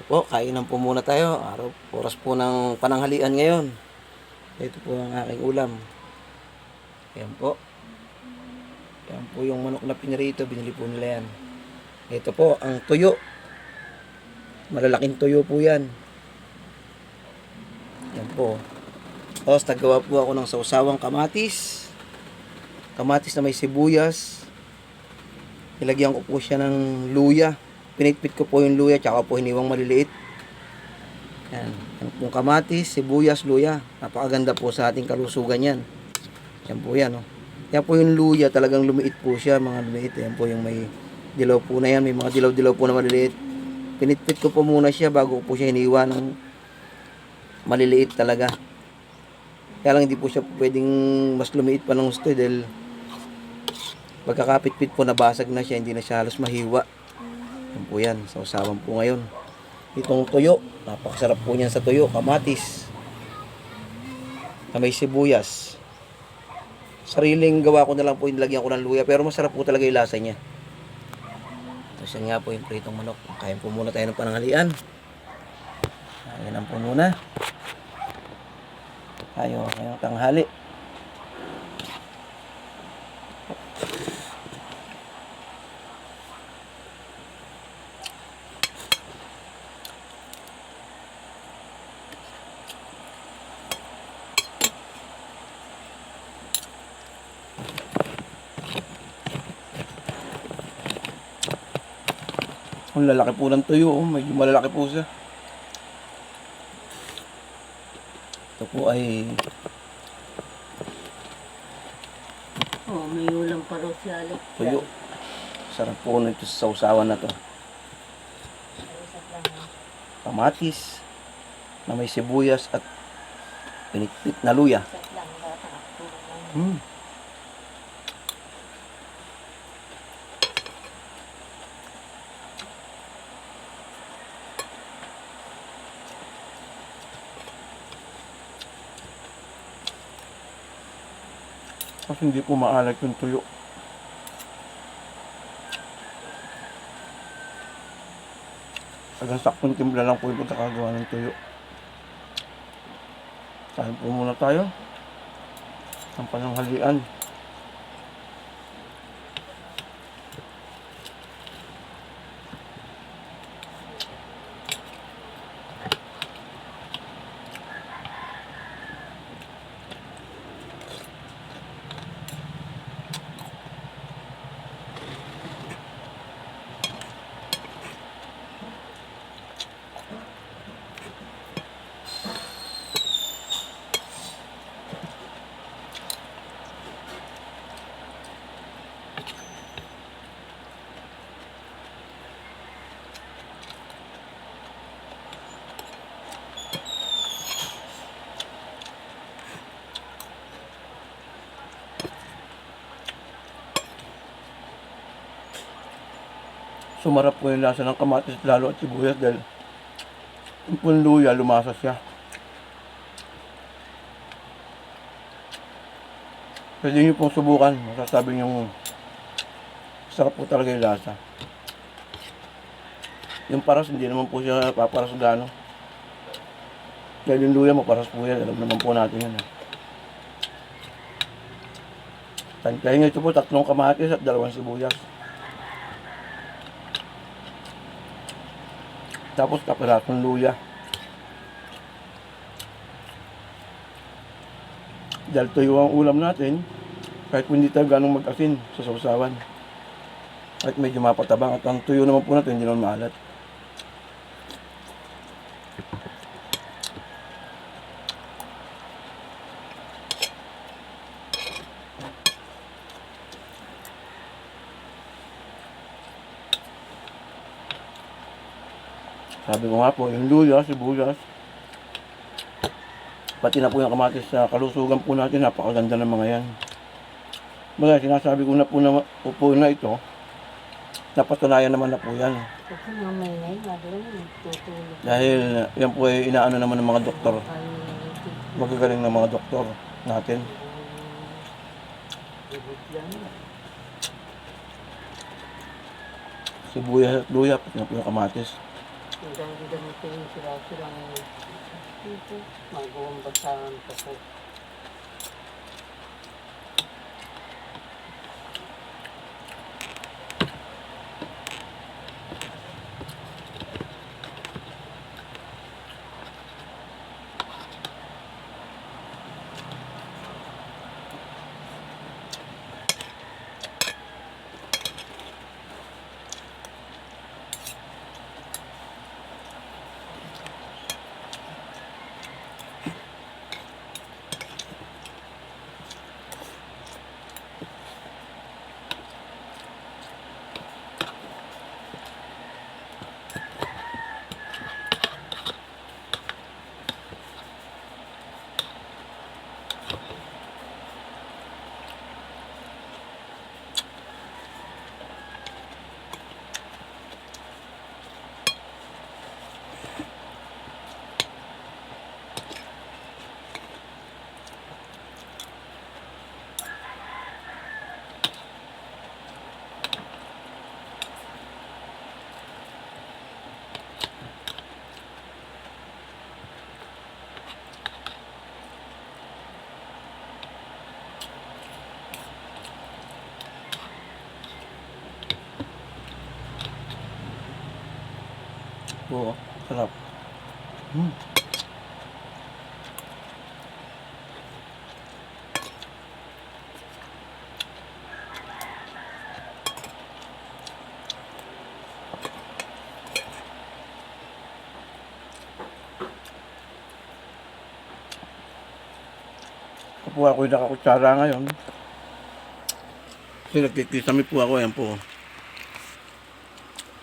Po, kainan po muna tayo. Oras po ng pananghalian ngayon. Ito po ang aking ulam. Ayan po. Ayan po yung manok na pinirito. Binili po nila yan. Ito po, ang tuyo. Malalaking tuyo po yan. Ayan po. Tapos, naggawa po ako ng sausawang kamatis. Kamatis na may sibuyas. Nilagyan ko po siya ng luya. Pinitpit ko po yung luya, tsaka po hiniwang maliliit. Yan. Yan po kamatis, sibuyas, luya. Napakaganda po sa ating kalusugan yan. Yan po yan. Oh. Yan po yung luya, talagang lumiit po siya, mga lumiit. Yan po yung may dilaw po na yan. May mga dilaw-dilaw po na maliliit. Pinitpit ko po muna siya bago ko po siya hiniwa ng maliliit talaga. Kaya lang hindi po siya pwedeng mas lumiit pa ng gusto dahil pagkakapit-pit po nabasag na siya, hindi na siya halos mahiwa. Yan po yan, sausawan po ngayon. Itong tuyo, napakasarap po niyan sa tuyo, kamatis. Na may sibuyas. Sariling gawa ko na lang po, nilagyan ko ng luya, pero masarap po talaga yung lasa niya. Tapos yan nga po yung pritong manok. Kain po muna tayo ng pananghalian. Ayan po muna. Tayo ngayong tanghali. Ang lalaki po ng tuyo, oh. Medyo malalaki po siya. Ito po ay may ulam pa raw si Alex. tuyo. Sarap po nito sa sausawan na to. Kamatis na may sibuyas at pinitpit na luya. Hmm. Kasi hindi po maalat yung tuyo. Hanggang saktong timpla lang po yung pagkakagawa ng tuyo. Kain po muna tayo ang pananghalian. Sumarap po yung lasa ng kamatis lalo at sibuyas dahil yung punluya lumasa siya. Pwede nyo pong subukan, masasabi nyo sarap po talaga yung lasa. Yung paras hindi naman po siya paparas gano. Dahil yung luya maparas po yan, alam naman po natin yan. Kaya nga ito po 3 kamatis at 2 sibuyas. Tapos kapirasong luya. Dahil tuyo ang ulam natin, kahit hindi tayo ganong mag-asin sa sausawan. Kahit medyo mapatabang at ang tuyo naman po natin hindi naman maalat. Sabi ko nga po, yung luya, sibuyas, pati na po yung kamatis sa kalusugan po natin, napakaganda ng mga yan. Mga sinasabi ko na po na ito, napatunayan naman na po yan. Kasi mamay na yun, tutulog. Dahil yan po ay inaano naman ng mga doktor, magagaling ng mga doktor natin. Sibuyas at luya, pati na po yung kamatis. Ang dami-dami sila-silang dito. Magawang basahan pa po. Oo, sarap. Hmm. Po ako'y nakakutsara ngayon. Kasi nagkikisami po ako. Ayan po.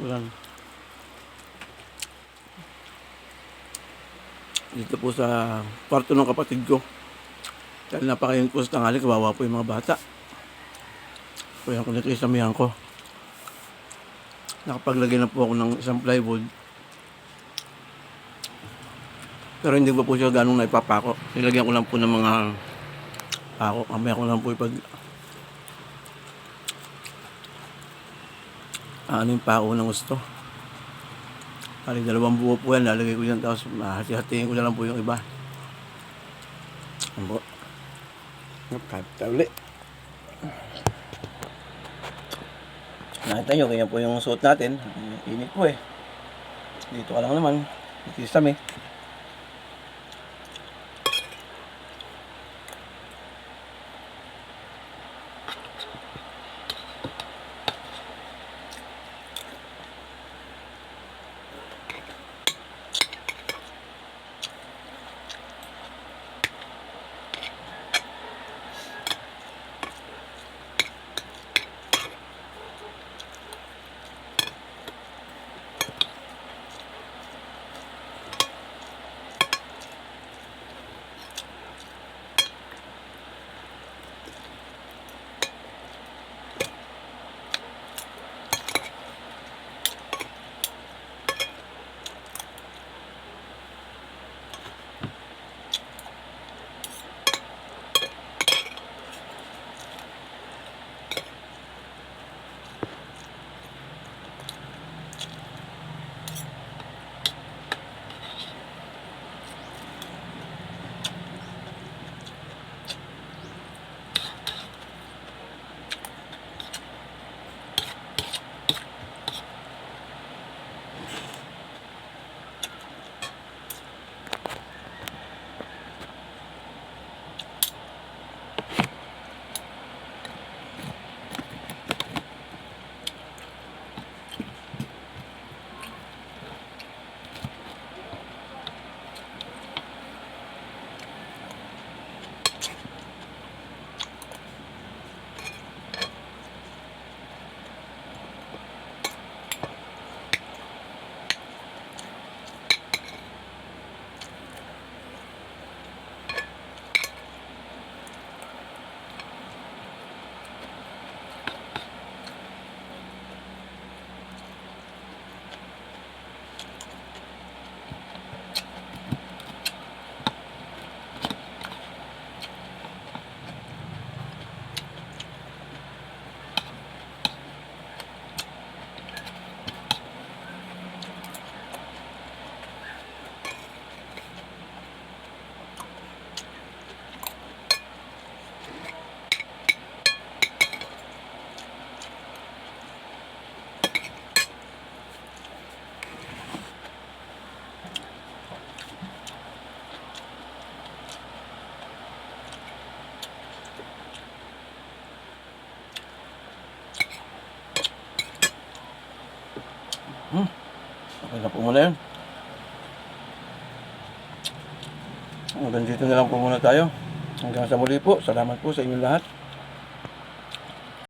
Ayan. Dito po sa kwarto ng kapatid ko. Dahil napakainit po sa tanghali, kawawa po yung mga bata. Kaya kung nagkisamihan ko. Nakapaglagay na po ako ng isang plywood. Pero hindi pa po siya ganong naipapako. Nilagyan ko lang po ng mga pako. Mamaya ko lang po ipag ano yung pako ng gusto. Haling 2 buo po yan. Lalagay ko yan. Tapos hati-hatiin ko na lang po yung iba. Ano po? Napkata ulit. Nakita nyo, ganyan po yung suot natin. Init po eh. Dito ka lang naman. Ikisam eh. Okay na po muna yun. Hanggang dito na lang po muna tayo. Hanggang sa muli po. Salamat po sa inyong lahat.